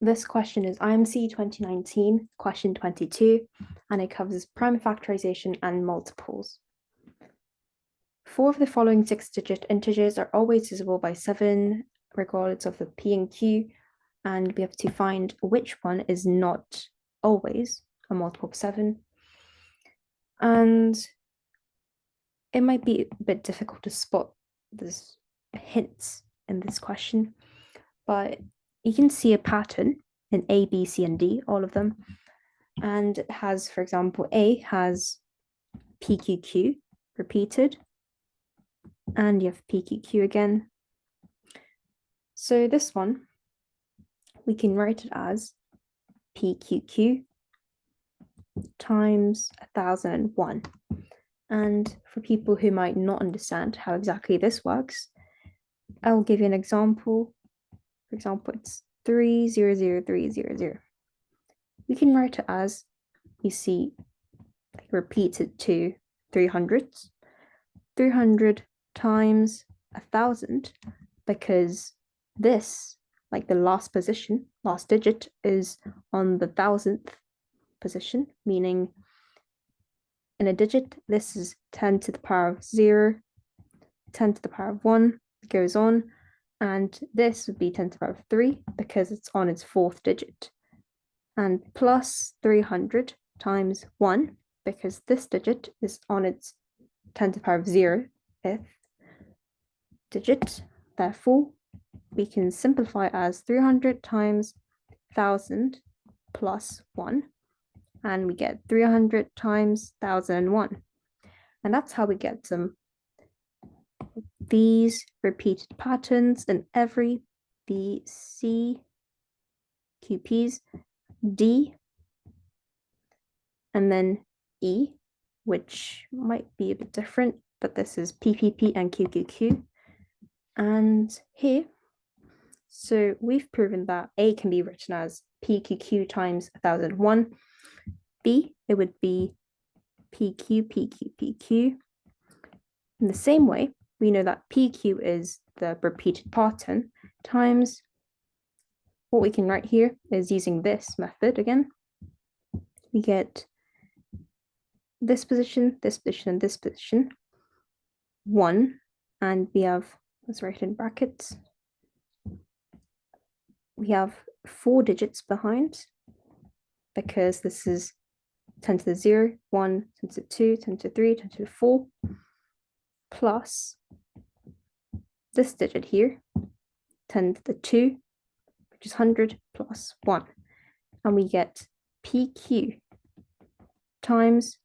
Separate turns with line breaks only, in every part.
This question is IMC 2019, question 22, and it covers prime factorization and multiples. 4 of the following 6-digit integers are always divisible by 7, regardless of the P and Q, and we have to find which one is not always a multiple of 7. And it might be a bit difficult to spot this hints in this question, but you can see a pattern in A, B, C, and D, all of them. And it has, for example, A has PQQ repeated, and you have PQQ again. So this one, we can write it as PQQ times 1001. And for people who might not understand how exactly this works, I will give you an example. For example, it's 300300. We can write it as, you see, repeated to 300s. 300 times 1000, because this, like the last position, last digit, is on the 1000th position, meaning in a digit, this is 10 to the power of 0, 10 to the power of 1, it goes on, and this would be 10 to the power of 3 because it's on its 4th digit, and plus 300 times 1 because this digit is on its 10 to the power of 0th digit. Therefore, we can simplify as 300 times 1000 plus 1, and we get 300 times 1001. And that's how we get these repeated patterns in every B, C, QPs, D, and then E, which might be a bit different, but this is PPP and QQQ. And here, so we've proven that A can be written as PQQ times 1001. B, it would be PQ, PQ, PQ. In the same way, we know that PQ is the repeated pattern times what we can write here is using this method again. We get this position, and this position, 1, and we have, let's write it in brackets, we have 4 digits behind because this is 10 to the 0, 1, 10 to the 2, 10 to the 3, 10 to the 4, plus this digit here, 10 to the 2, which is 100 plus 1. And we get PQ times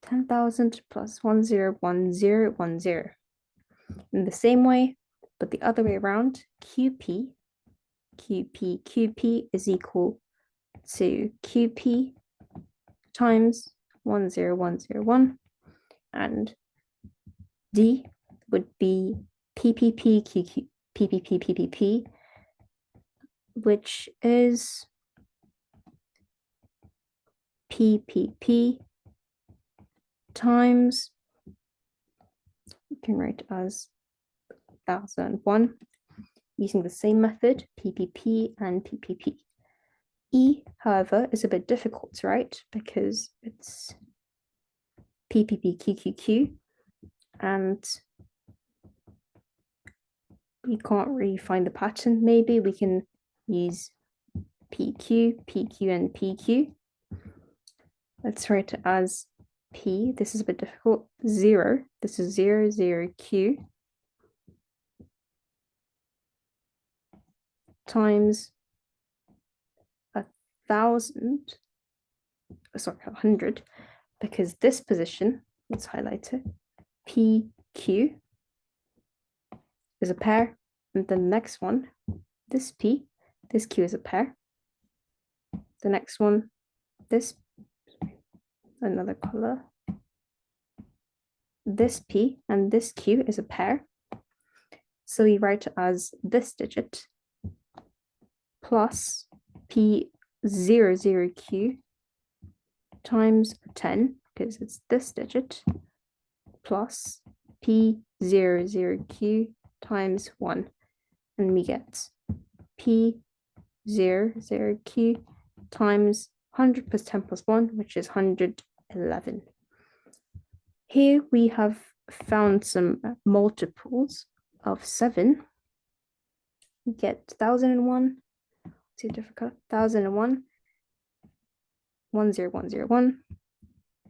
10,000 plus 101010. In the same way, but the other way around, QP is equal to QP times 10101, and D would be PPP, which is PPP times, you can write as 1001 using the same method, PPP and PPP. E, however, is a bit difficult to write because it's PPP, and we can't really find the pattern. Maybe we can use PQ, and PQ. Let's write it as P, this is a bit difficult, 0, this is 00Q times 1,000, sorry, 100, because this position, let's highlight it, PQ is a pair, and then the next one, this P, this Q is a pair. The next one, this, another color, this P and this Q is a pair. So we write it as this digit plus P00Q times 10, because it's this digit, plus P00Q times 1. And we get P 0, 0q times 100 plus 10 plus 1, which is 111. Here we have found some multiples of 7. We get 1001, see difficult, 1001, 10101,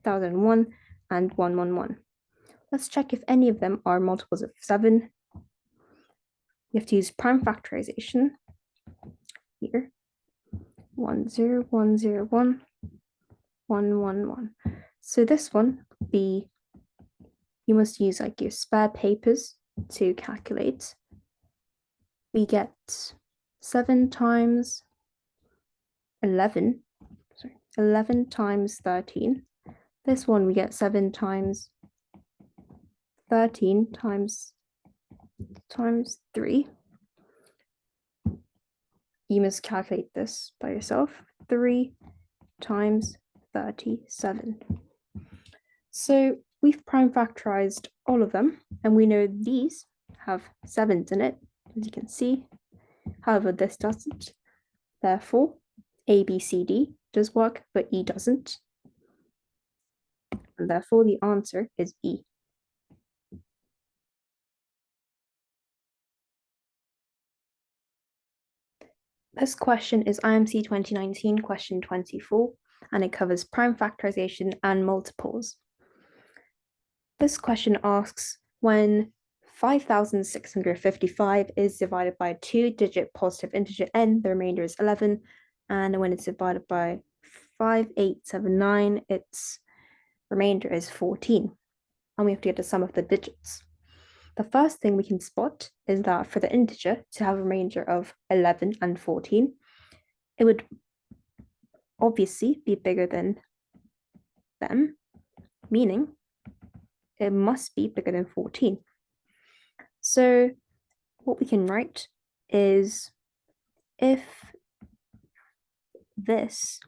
1001, and 111. Let's check if any of them are multiples of 7. We have to use prime factorization here. 10101, 111. So this one would be, you must use like your spare papers to calculate. We get 7 times 11, 11 times 13. This one we get 7 times 13 times 3. You must calculate this by yourself. 3 times 37. So we've prime factorized all of them, and we know these have 7s in it, as you can see. However, this doesn't. Therefore, A, B, C, D does work, but E doesn't. And therefore, the answer is E. This question is IMC 2019, question 24, and it covers prime factorization and multiples. This question asks, when 5,655 is divided by a 2-digit positive integer n, the remainder is 11, and when it's divided by 5879, its remainder is 14, and we have to get the sum of the digits. The first thing we can spot is that for the integer to have a remainder of 11 and 14, it would obviously be bigger than them, meaning it must be bigger than 14. So what we can write is, if this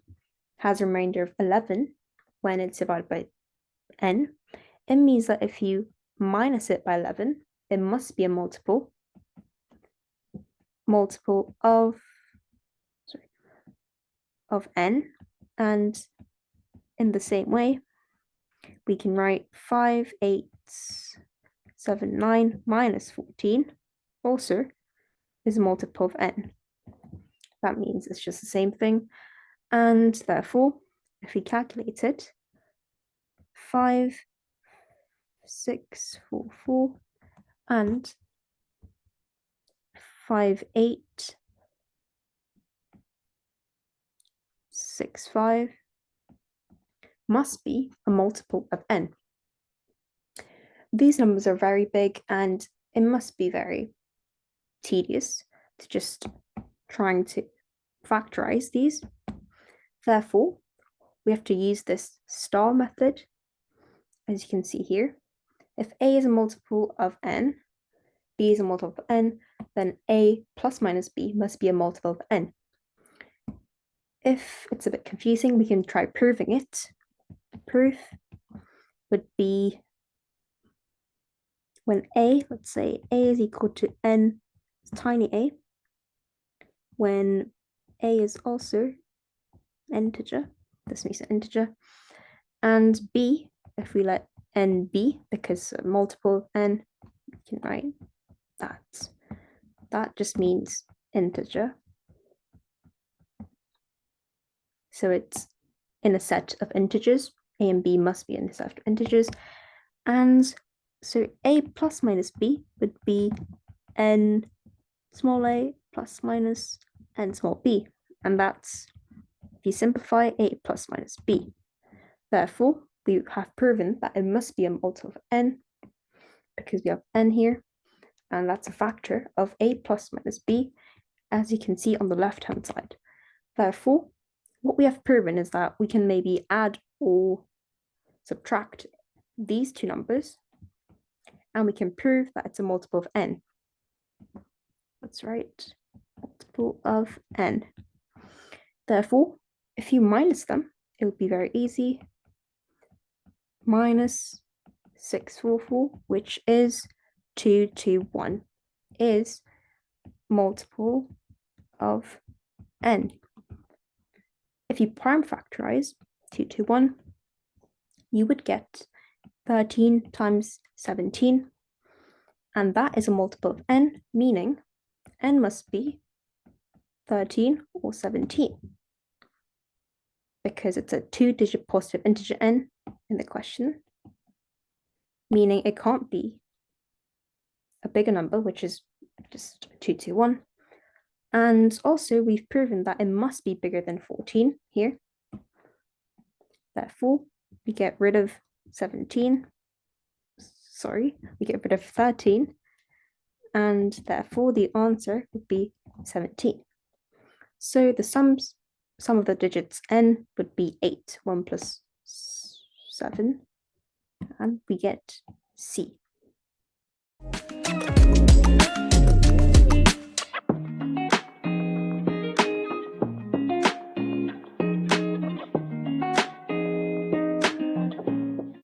has a remainder of 11 when it's divided by n, it means that if you minus it by 11, it must be a multiple of n, and in the same way, we can write 5879 minus 14 also is a multiple of n. That means it's just the same thing, and therefore, if we calculate it, 5644 and 5865 must be a multiple of n. These numbers are very big, and it must be very tedious to just trying to factorize these. Therefore, we have to use this star method, as you can see here. If a is a multiple of n, b is a multiple of n, then a plus minus b must be a multiple of n. If it's a bit confusing, we can try proving it. The proof would be when a, let's say a is equal to n, tiny a, when a is also an integer, this makes an integer, and b, if we let n be, because a multiple of n, we can write that. That just means integer. So it's in a set of integers. A and b must be in a set of integers. And so a plus minus b would be n small a plus minus n small b. And that's, if you simplify, a plus minus b. Therefore, we have proven that it must be a multiple of n, because we have n here, and that's a factor of a plus minus b, as you can see on the left-hand side. Therefore, what we have proven is that we can maybe add or subtract these two numbers, and we can prove that it's a multiple of n. That's right, multiple of n. Therefore, if you minus them, it would be very easy. Minus 644, which is 221, is multiple of n. If you prime factorize 2 to 1, you would get 13 times 17, and that is a multiple of n, meaning n must be 13 or 17, because it's a 2-digit positive integer n in the question, meaning it can't be a bigger number, which is just 221. And also, we've proven that it must be bigger than 14 here. Therefore, we get rid of 17. Sorry, we get rid of 13. And therefore, the answer would be 17. So the sum of the digits n would be 8. 1 plus 7. And we get C.